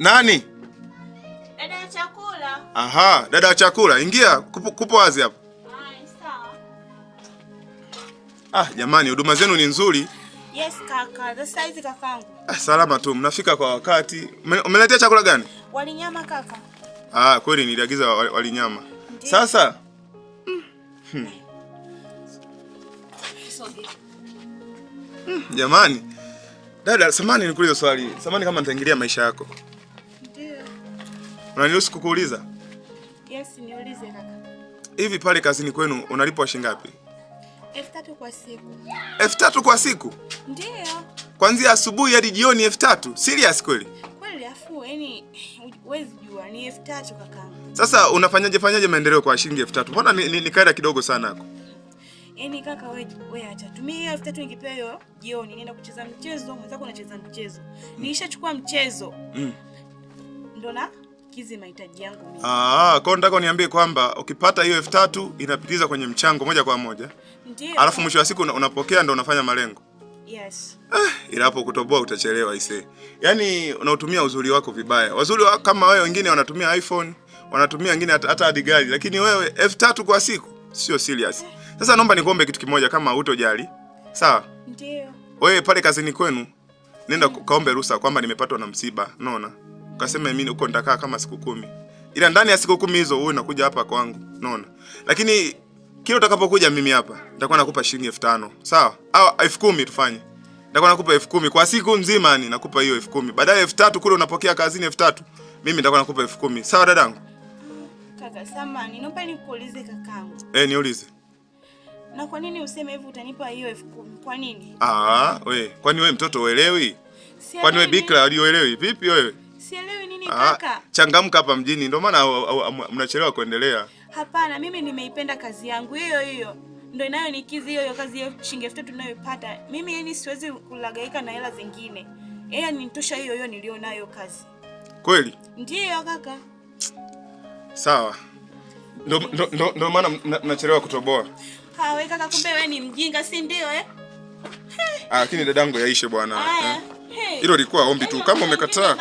Nani? Dada ya chakula. Aha, dada ya chakula. Ingia, kupo wazi hapo. Sawa. Jamani, huduma zenu ni nzuri. Yes kaka, sasa hizi kakangu. Salama tu, mnafika kwa wakati. Umeletea chakula gani? Wali nyama kaka. Kweli niliagiza wali nyama. Sasa Jamani. Dada, samahani nikuulize swali. Samahani kama nitaingilia maisha yako. Ndio. Unaniruhusu kukuuliza? Yes, niulize kaka. Hivi pale kazini kwenu unalipwa shilingi ngapi? 3000 kwa siku. 3000 kwa siku? Ndio. Kuanzia asubuhi hadi jioni 3000? Serious kweli? Kweli afu, yani huwezi jua ni 3000 kakangu. Sasa unafanyaje maendeleo kwa shilingi 3000? Mbona ni kaida kidogo sana hapo? Yaani kaka wewe acha. Tumia hiyo 3000 ningepewa hiyo jioni nienda kucheza mchezo, mwenzako unacheza mchezo. Nilishachukua mchezo. Ndio na kizi mahitaji yangu mimi. Kwa nataka niambie kwamba ukipata hiyo 3000 inapitiza kwenye mchango moja kwa moja. Ndio. Alafu mwisho wa siku unapokea ndio unafanya malengo. Yes. Ila hapo kutoboa utachelewa ise. Yaani unautumia uzuri wako vibaya. Wazuri kama wewe wengine wanatumia iPhone, wanatumia wengine hata hadi gari, lakini wewe 3000 kwa siku sio serious. Sasa naomba nikuombe kitu kimoja kama hutojali. Sawa? Ndio. Wewe pale kazini kwenu nenda kaombe ruhusa kwamba nimepatwa na msiba, unaona? Ukasema mimi huko nitakaa kama siku 10. Ila ndani ya siku 10 hizo wewe unakuja hapa kwangu, unaona? Lakini kila utakapokuja mimi hapa nitakuwa nakupa shilingi 5000. Sawa? Au 10000 tufanye. Nitakuwa nakupa 10000 kwa siku nzima, yani nakupa hiyo 10000. Baadaye 3000 kule unapokea kazini 3000. Mimi nitakuwa nakupa 10000. Sawa dadangu? Kaka samani, naomba nikuulize kakangu. Niulize. Na kwa nini useme hivi utanipa hiyo 10000? Kwa nini? Kwani wewe mtoto uelewi? Kwani wewe bikra uelewi? Vipi wewe? Sielewi nini kaka? Changamka hapa mjini, ndio maana mnachelewa kuendelea. Hapana, mimi nimeipenda kazi yangu hiyo. Ndio inayonikizi hiyo kazi hiyo shilingi 3000 ninayopata. Mimi yani siwezi kulagaika na hela zingine. Yeye nitosha hiyo nilionayo kazi. Kweli? Ndiyo kaka. Sawa. Ndio maana mnachelewa kutoboa. Wewe kaka, kumbe wewe ni mjinga, si ndio lakini dadangu yaishe bwana. Hilo lilikuwa ombi tu, kama umekataa